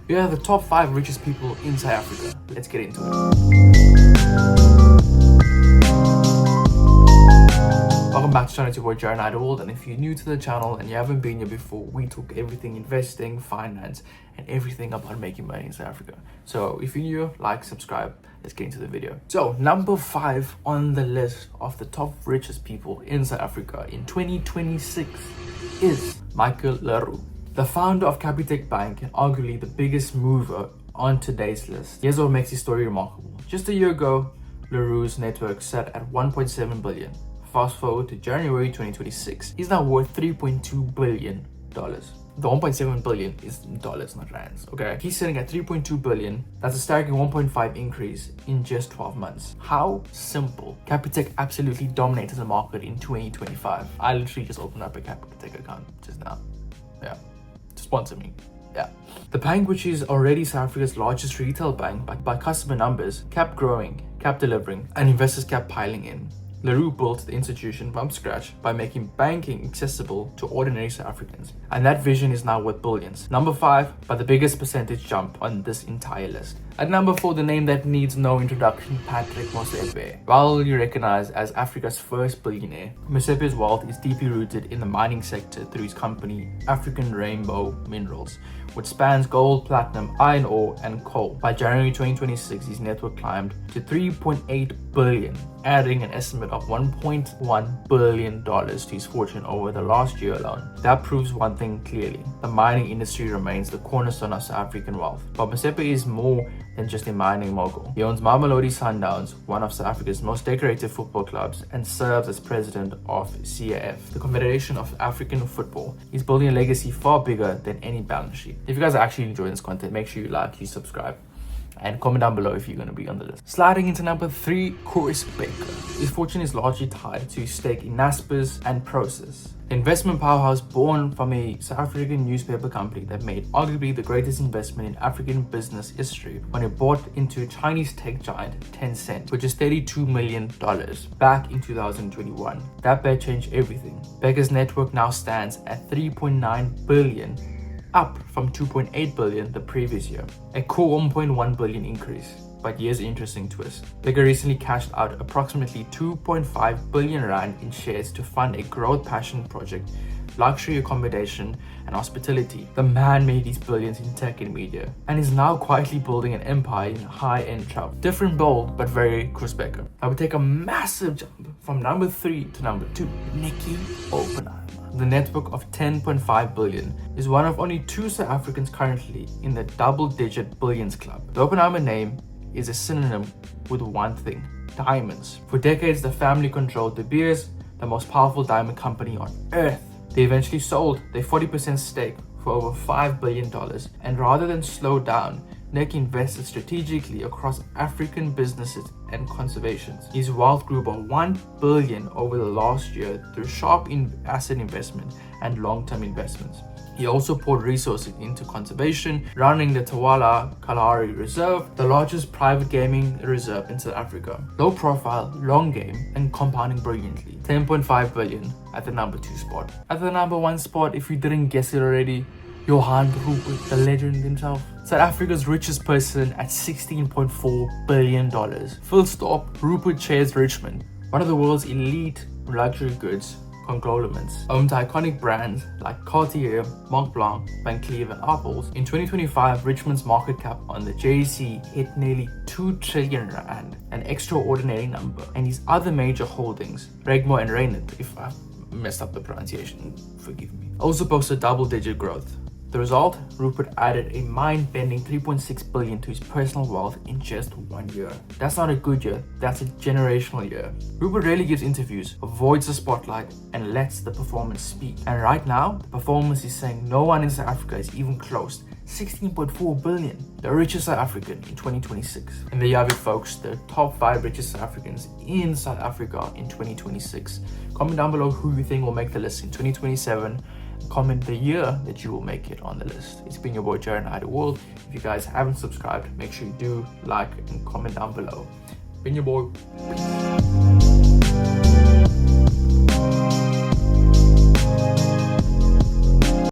We are the top 5 richest people in South Africa. Let's get into it. Welcome back to channel, it's your boy Johann, and if you're new to the channel and you haven't been here before, we talk everything investing, finance, and everything about making money in South Africa. So if you're new, like, subscribe, let's get into the video. So number 5 on the list of the top richest people in South Africa in 2026 is Michael Leroux, the founder of Capitec Bank and arguably the biggest mover on today's list. Here's what makes his story remarkable. Just a year ago, Leroux's network sat at 1.7 billion. Fast forward to January 2026, he's now worth $3.2 billion. The 1.7 billion is dollars, not rands, okay? He's sitting at 3.2 billion. That's a staggering 1.5 increase in just 12 months. How simple. Capitec absolutely dominated the market in 2025. I literally just opened up a Capitec account just now. Yeah, sponsor me. Yeah. The bank, which is already South Africa's largest retail bank by customer numbers, kept growing, kept delivering, and investors kept piling in. Leroux built the institution from scratch by making banking accessible to ordinary South Africans. And that vision is now worth billions. Number 5, by the biggest percentage jump on this entire list. At number 4, the name that needs no introduction, Patrick Motsepe. Widely recognized as Africa's first billionaire, Motsepe's wealth is deeply rooted in the mining sector through his company, African Rainbow Minerals, which spans gold, platinum, iron ore, and coal. By January 2026, his network climbed to 3.8 billion, adding an estimate of $1.1 billion to his fortune over the last year alone. That proves one thing clearly. The mining industry remains the cornerstone of South African wealth. But Motsepe is more than just a mining mogul. He owns Mamelodi Sundowns, one of South Africa's most decorated football clubs, and serves as president of CAF, the Confederation of African Football. He's building a legacy far bigger than any balance sheet. If you guys are actually enjoying this content, make sure you like, you subscribe, and comment down below if you're going to be on the list. Sliding into number 3, Chris Baker. His fortune is largely tied to his stake in Naspers and Prosus, investment powerhouse born from a South African newspaper company that made arguably the greatest investment in African business history when it bought into Chinese tech giant Tencent, which is $32 million back in 2021. That bet changed everything. Baker's network now stands at 3.9 billion, up from 2.8 billion the previous year, a cool 1.1 billion increase. But here's an interesting twist. Baker recently cashed out approximately 2.5 billion rand in shares to fund a growth passion project, luxury accommodation, and hospitality. The man made these billions in tech and media and is now quietly building an empire in high-end travel. Different, bold, but very Chris Baker. I would take a massive jump from number 3 to number 2, Nikki Oppenheimer. The network of 10.5 billion is one of only 2 South Africans currently in the double-digit billions club. The Oppenheimer name is a synonym with one thing: diamonds. For decades, the family controlled De Beers, the most powerful diamond company on earth. They eventually sold their 40% stake for over $5 billion, and rather than slow down, Nick invested strategically across African businesses and conservations. His wealth grew by 1 billion over the last year through sharp asset investment and long-term investments. He also poured resources into conservation, running the Tawala Kalahari Reserve, the largest private gaming reserve in South Africa. Low profile, long game, and compounding brilliantly. 10.5 billion at the number 2 spot. At the number 1 spot, if you didn't guess it already, Johann Rupert, the legend himself. South Africa's richest person at $16.4 billion. Full stop. Rupert chairs Richmond, one of the world's elite luxury goods conglomerates, owns iconic brands like Cartier, Montblanc, Van Cleef & Arpels. In 2025, Richmond's market cap on the JSE hit nearly 2 trillion rand, an extraordinary number. And his other major holdings, Regmo and Reinet, if I messed up the pronunciation, forgive me, also posted double-digit growth. The result, Rupert added a mind-bending 3.6 billion to his personal wealth in just 1 year. That's not a good year, that's a generational year. Rupert rarely gives interviews, avoids the spotlight, and lets the performance speak. And right now, the performance is saying no one in South Africa is even close. 16.4 billion, the richest South African in 2026. And there you have it, folks, the top 5 richest South Africans in South Africa in 2026. Comment down below who you think will make the list in 2027. Comment the year that you will make it on the list. It's been your boy Johann Rupert. If you guys haven't subscribed, make sure you do like and comment down below. Been your boy.